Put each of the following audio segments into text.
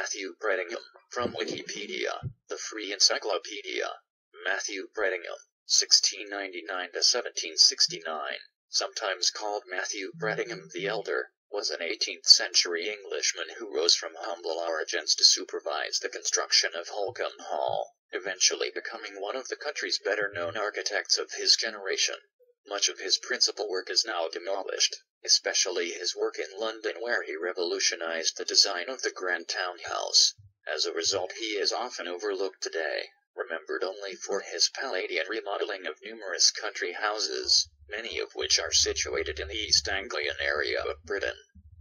Matthew Brettingham, from Wikipedia, the free encyclopedia. Matthew Brettingham, 1699 to 1769, sometimes called Matthew Brettingham the Elder, was an 18th-century Englishman who rose from humble origins to supervise the construction of Holkham Hall, eventually becoming one of the country's better-known architects of his generation. Much of his principal work is now demolished, especially his work in London where he revolutionized the design of the Grand Townhouse. As a result, he is often overlooked today, remembered only for his Palladian remodeling of numerous country houses, many of which are situated in the East Anglian area of Britain.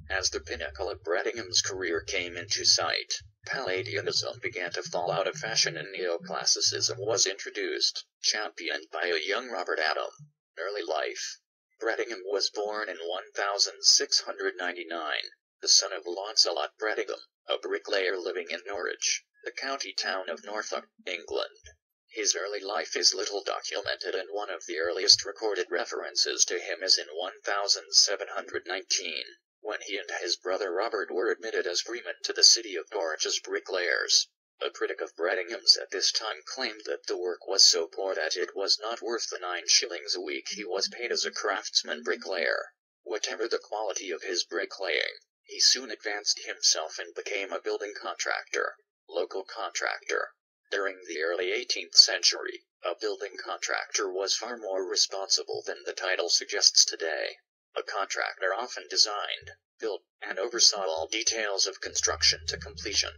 As the pinnacle of Brettingham's career came into sight, Palladianism began to fall out of fashion and neoclassicism was introduced, championed by a young Robert Adam. Early life. Brettingham was born in 1699, the son of Launcelot Brettingham, a bricklayer living in Norwich, the county town of Norfolk, England. His early life is little documented, and one of the earliest recorded references to him is in 1719, when he and his brother Robert were admitted as freemen to the city of Norwich as bricklayers. A critic of Brettingham's at this time claimed that the work was so poor that it was not worth the 9 shillings a week he was paid as a craftsman bricklayer. Whatever the quality of his bricklaying, he soon advanced himself and became a building contractor, local contractor. During the early 18th century, a building contractor was far more responsible than the title suggests today. A contractor often designed, built, and oversaw all details of construction to completion.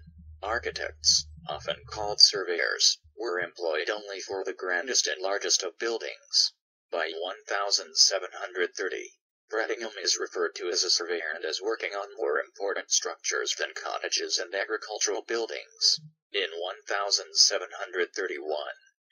Architects, often called surveyors, were employed only for the grandest and largest of buildings. By 1730, Brettingham is referred to as a surveyor and as working on more important structures than cottages and agricultural buildings. In 1731,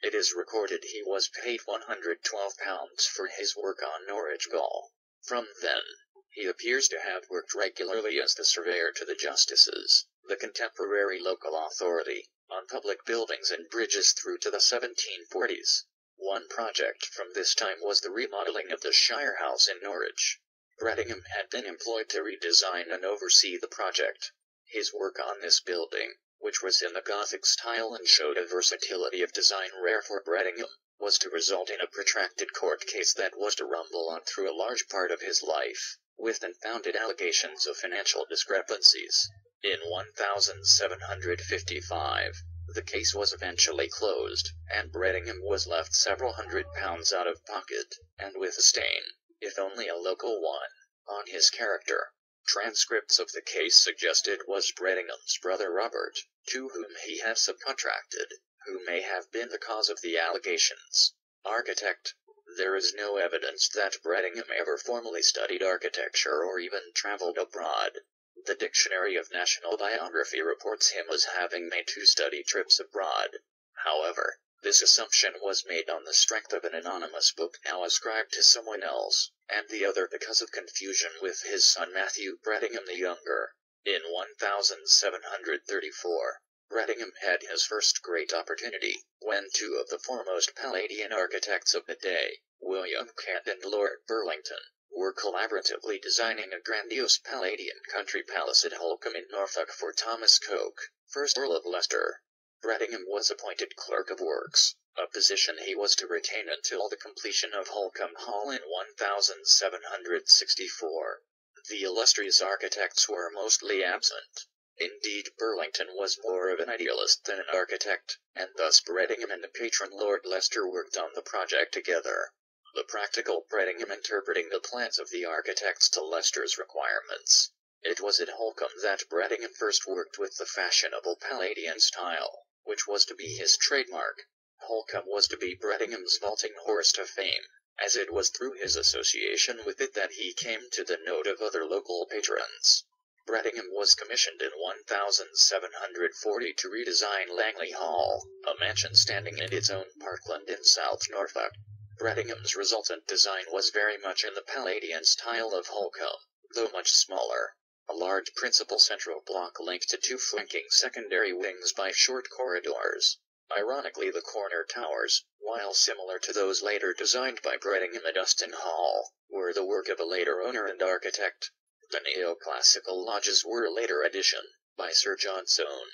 it is recorded he was paid £112 for his work on Norwich Gaol. From then, he appears to have worked regularly as the surveyor to the justices, the contemporary local authority, on public buildings and bridges through to the 1740s. One project from this time was the remodeling of the Shire House in Norwich. Brettingham had been employed to redesign and oversee the project. His work on this building, which was in the Gothic style and showed a versatility of design rare for Brettingham, was to result in a protracted court case that was to rumble on through a large part of his life, with unfounded allegations of financial discrepancies. In 1755, the case was eventually closed, and Brettingham was left several £100s out of pocket, and with a stain, if only a local one, on his character. Transcripts of the case suggest it was Brettingham's brother Robert, to whom he had subcontracted, who may have been the cause of the allegations. Architect. There is no evidence that Brettingham ever formally studied architecture or even traveled abroad. The Dictionary of National Biography reports him as having made 2 study trips abroad. However, this assumption was made on the strength of an anonymous book now ascribed to someone else, and the other because of confusion with his son Matthew Brettingham the Younger. In 1734, Brettingham had his first great opportunity, when 2 of the foremost Palladian architects of the day, William Kent and Lord Burlington, were collaboratively designing a grandiose Palladian country palace at Holkham in Norfolk for Thomas Coke, 1st Earl of Leicester. Brettingham was appointed Clerk of Works, a position he was to retain until the completion of Holkham Hall in 1764. The illustrious architects were mostly absent. Indeed, Burlington was more of an idealist than an architect, and thus Brettingham and the patron Lord Leicester worked on the project together. The practical Brettingham interpreting the plans of the architects to Leicester's requirements. It was at Holkham that Brettingham first worked with the fashionable Palladian style, which was to be his trademark. Holkham was to be Brettingham's vaulting horse to fame, as it was through his association with it that he came to the note of other local patrons. Brettingham was commissioned in 1740 to redesign Langley Hall, a mansion standing in its own parkland in South Norfolk. Brettingham's resultant design was very much in the Palladian style of Holkham, though much smaller. A large principal central block linked to 2 flanking secondary wings by short corridors. Ironically, the corner towers, while similar to those later designed by Brettingham at Uston Hall, were the work of a later owner and architect. The neoclassical lodges were a later addition. by Sir John Soane.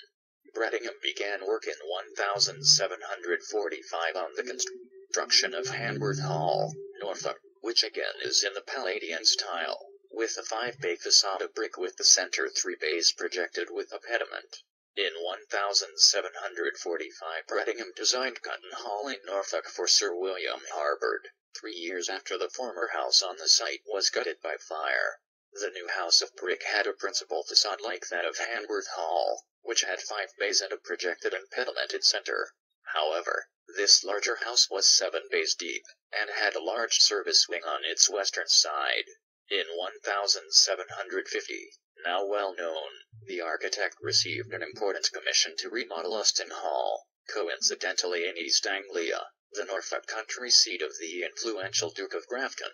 Brettingham began work in 1745 on the construction of Hanworth Hall, Norfolk, which again is in the Palladian style, with a 5-bay facade of brick with the center 3 bays projected with a pediment. In 1745 Brettingham designed Cotton Hall in Norfolk for Sir William Harbord, 3 years after the former house on the site was gutted by fire. The new house of brick had a principal facade like that of Hanworth Hall, which had 5 bays and a projected and pedimented center. However, this larger house was 7 bays deep, and had a large service wing on its western side. In 1750, now well known, the architect received an important commission to remodel Austin Hall, coincidentally in East Anglia, the Norfolk country seat of the influential Duke of Grafton.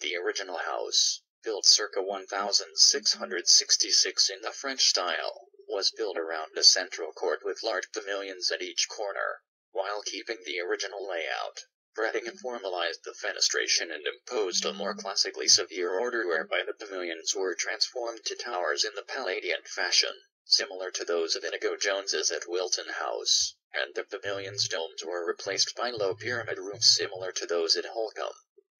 The original house, built circa 1666 in the French style, was built around a central court with large pavilions at each corner. While keeping the original layout, Brettingham formalized the fenestration and imposed a more classically severe order whereby the pavilions were transformed to towers in the Palladian fashion, similar to those of Inigo Jones's at Wilton House, and the pavilion's domes were replaced by low pyramid roofs similar to those at Holkham.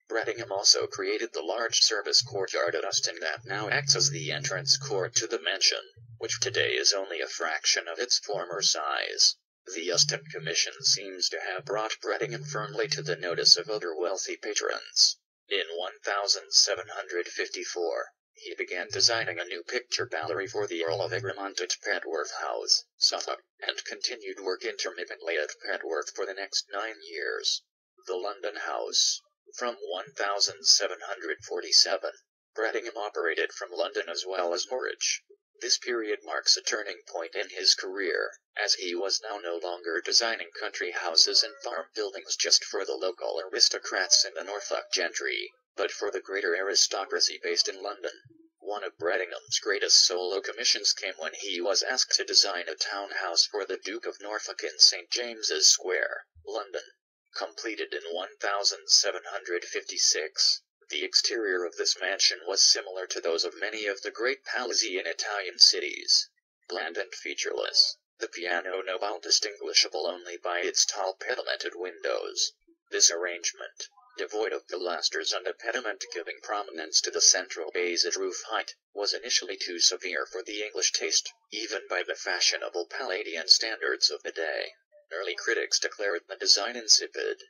Brettingham also created the large service courtyard at Austin that now acts as the entrance court to the mansion, which today is only a fraction of its former size. The Austin Commission seems to have brought Brettingham firmly to the notice of other wealthy patrons. In 1754, he began designing a new picture gallery for the Earl of Egremont at Petworth House, Suffolk, and continued work intermittently at Petworth for the next 9 years. The London House. From 1747, Brettingham operated from London as well as Norwich. This period marks a turning point in his career, as he was now no longer designing country houses and farm buildings just for the local aristocrats and the Norfolk gentry, but for the greater aristocracy based in London. One of Brettingham's greatest solo commissions came when he was asked to design a townhouse for the Duke of Norfolk in St. James's Square, London. Completed in 1756, the exterior of this mansion was similar to those of many of the great palazzi in Italian cities. Bland and featureless, the piano nobile distinguishable only by its tall pedimented windows. This arrangement, devoid of pilasters and a pediment giving prominence to the central bays at roof height, was initially too severe for the English taste, even by the fashionable Palladian standards of the day. Early critics declared the design insipid.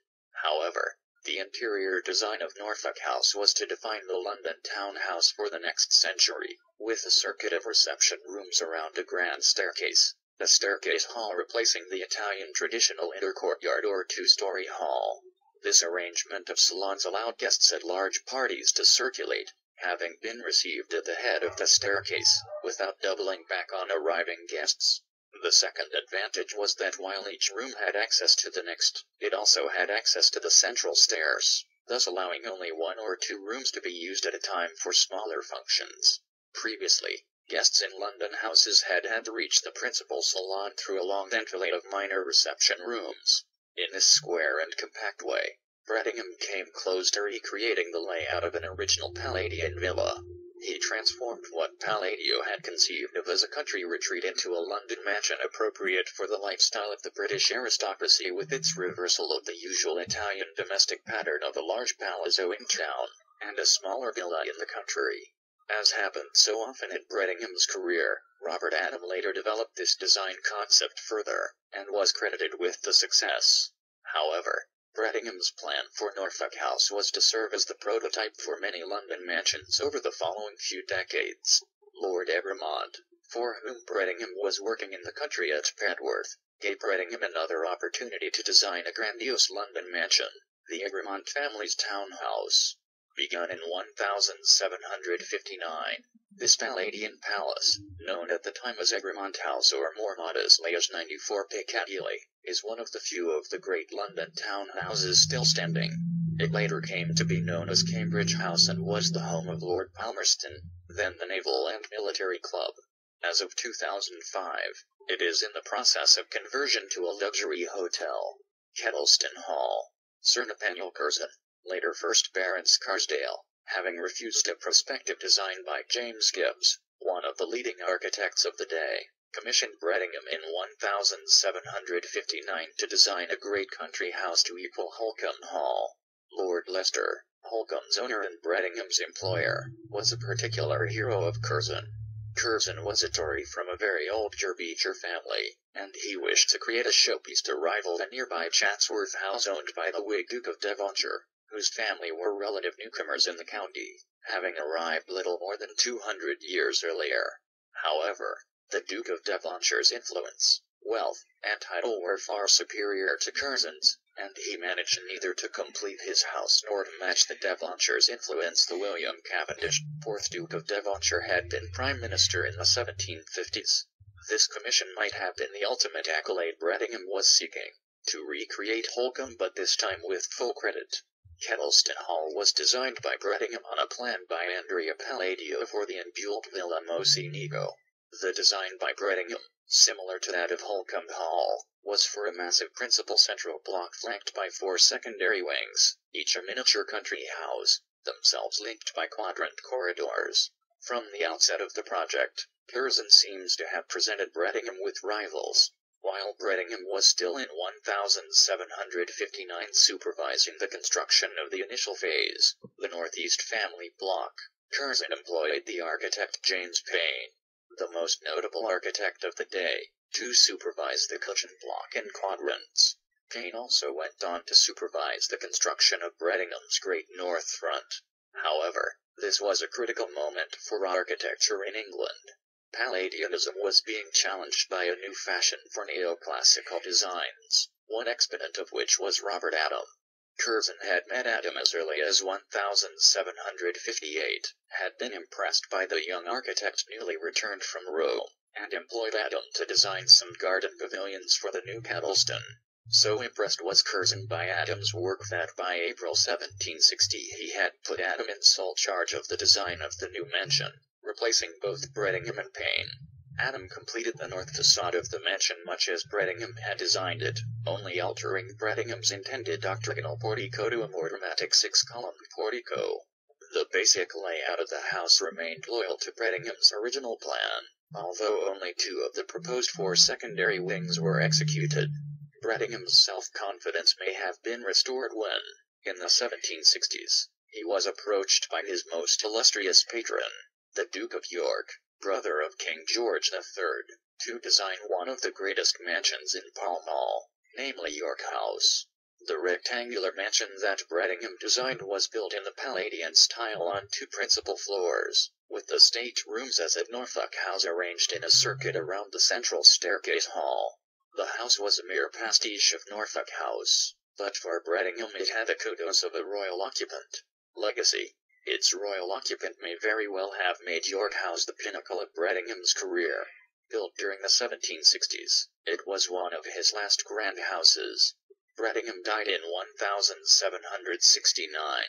However, the interior design of Norfolk House was to define the London townhouse for the next century, with a circuit of reception rooms around a grand staircase, the staircase hall replacing the Italian traditional inner courtyard or 2-story hall. This arrangement of salons allowed guests at large parties to circulate, having been received at the head of the staircase, without doubling back on arriving guests. The second advantage was that while each room had access to the next, it also had access to the central stairs, thus allowing only 1 or 2 rooms to be used at a time for smaller functions. Previously, guests in London houses had to reach the principal salon through a long enfilade of minor reception rooms. In this square and compact way, Brettingham came close to recreating the layout of an original Palladian villa. He transformed what Palladio had conceived of as a country retreat into a London mansion appropriate for the lifestyle of the British aristocracy, with its reversal of the usual Italian domestic pattern of a large palazzo in town, and a smaller villa in the country. As happened so often in Brettingham's career, Robert Adam later developed this design concept further, and was credited with the success. However, Brettingham's plan for Norfolk House was to serve as the prototype for many London mansions over the following few decades. Lord Egremont, for whom Brettingham was working in the country at Petworth, gave Brettingham another opportunity to design a grandiose London mansion, the Egremont family's townhouse. Begun in 1759, this Palladian palace, known at the time as Egremont House or more modestly as 94 Piccadilly, is one of the few of the great London townhouses still standing. It later came to be known as Cambridge House and was the home of Lord Palmerston, then the Naval and Military Club. As of 2005, it is in the process of conversion to a luxury hotel. Kettleston Hall. Sir Nathaniel Curzon, later 1st Baron Scarsdale, having refused a prospective design by James Gibbs, one of the leading architects of the day, commissioned Brettingham in 1759 to design a great country house to equal Holkham Hall. Lord Leicester, Holkham's owner and Brettingham's employer, was a particular hero of Curzon. Curzon was a Tory from a very old Derbyshire family, and he wished to create a showpiece to rival the nearby Chatsworth House owned by the Whig Duke of Devonshire, whose family were relative newcomers in the county, having arrived little more than 200 years earlier. However, the Duke of Devonshire's influence, wealth, and title were far superior to Curzon's, and he managed neither to complete his house nor to match the Devonshires' influence. The William Cavendish, 4th Duke of Devonshire, had been Prime Minister in the 1750s. This commission might have been the ultimate accolade Brettingham was seeking, to recreate Holkham, but this time with full credit. Kettleston Hall was designed by Brettingham on a plan by Andrea Palladio for the Enbuilt Villa Mocenigo. The design by Brettingham, similar to that of Holkham Hall, was for a massive principal central block flanked by 4 secondary wings, each a miniature country house, themselves linked by quadrant corridors. From the outset of the project, Curzon seems to have presented Brettingham with rivals. While Brettingham was still in 1759 supervising the construction of the initial phase, the Northeast Family Block, Curzon employed the architect James Payn, the most notable architect of the day, to supervise the cushion block and quadrants. Payn also went on to supervise the construction of Brettingham's Great North Front. However, this was a critical moment for architecture in England. Palladianism was being challenged by a new fashion for neoclassical designs, one exponent of which was Robert Adam. Curzon had met Adam as early as 1758, had been impressed by the young architect newly returned from Rome, and employed Adam to design some garden pavilions for the new Kettleston. So impressed was Curzon by Adam's work that by April 1760 he had put Adam in sole charge of the design of the new mansion, replacing both Brettingham and Payn. Adam completed the north facade of the mansion much as Brettingham had designed it, only altering Brettingham's intended octagonal portico to a more dramatic 6-columned portico. The basic layout of the house remained loyal to Brettingham's original plan, although only 2 of the proposed 4 secondary wings were executed. Brettingham's self-confidence may have been restored when, in the 1760s, he was approached by his most illustrious patron, the Duke of York, brother of King George III, to design one of the greatest mansions in Pall Mall, namely York House. The rectangular mansion that Brettingham designed was built in the Palladian style on 2 principal floors, with the state rooms as at Norfolk House arranged in a circuit around the central staircase hall. The house was a mere pastiche of Norfolk House, but for Brettingham it had the kudos of a royal occupant. Legacy. Its royal occupant may very well have made York House the pinnacle of Brettingham's career. Built during the 1760s, it was one of his last grand houses. Brettingham died in 1769.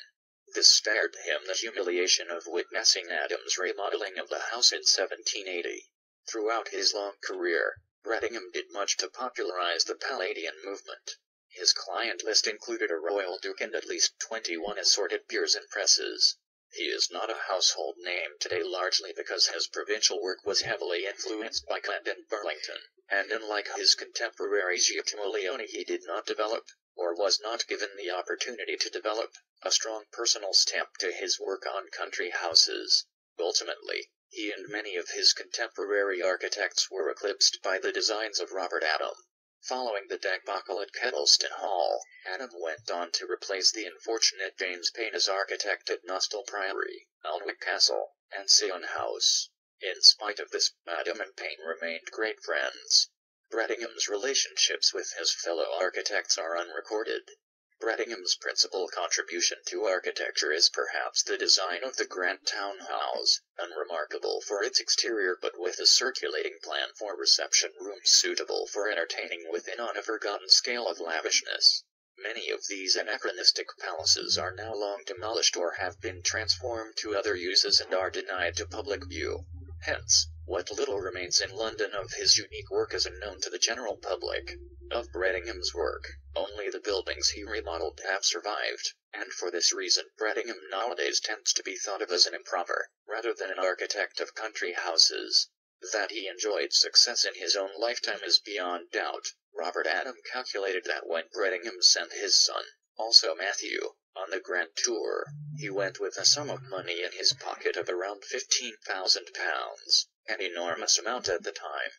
This spared him the humiliation of witnessing Adam's remodeling of the house in 1780. Throughout his long career, Brettingham did much to popularize the Palladian movement. His client list included a royal duke and at least 21 assorted peers and princes. He is not a household name today largely because his provincial work was heavily influenced by Kent and Burlington, and unlike his contemporary Giacomo Leone he did not develop, or was not given the opportunity to develop, a strong personal stamp to his work on country houses. Ultimately, he and many of his contemporary architects were eclipsed by the designs of Robert Adam. Following the debacle at Kettleston Hall, Adam went on to replace the unfortunate James Payn as architect at Nostell Priory, Alnwick Castle, and Sion House. In spite of this, Adam and Payn remained great friends. Brettingham's relationships with his fellow architects are unrecorded. Brettingham's principal contribution to architecture is perhaps the design of the Grand Town House, unremarkable for its exterior but with a circulating plan for reception rooms suitable for entertaining within on a forgotten scale of lavishness. Many of these anachronistic palaces are now long demolished or have been transformed to other uses and are denied to public view. Hence, what little remains in London of his unique work is unknown to the general public. Of Brettingham's work, only the buildings he remodeled have survived, and for this reason Brettingham nowadays tends to be thought of as an improver, rather than an architect of country houses. That he enjoyed success in his own lifetime is beyond doubt. Robert Adam calculated that when Brettingham sent his son, also Matthew, on the grand tour, he went with a sum of money in his pocket of around £15,000, an enormous amount at the time.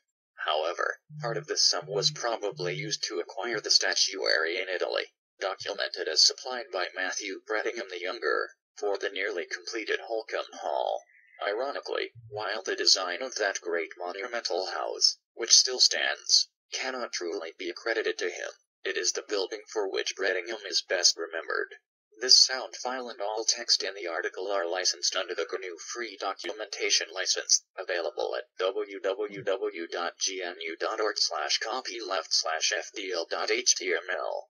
However, part of this sum was probably used to acquire the statuary in Italy, documented as supplied by Matthew Brettingham the Younger, for the nearly completed Holcombe Hall. Ironically, while the design of that great monumental house, which still stands, cannot truly be accredited to him, it is the building for which Brettingham is best remembered. This sound file and all text in the article are licensed under the GNU Free Documentation License, available at www.gnu.org/copyleft/fdl.html.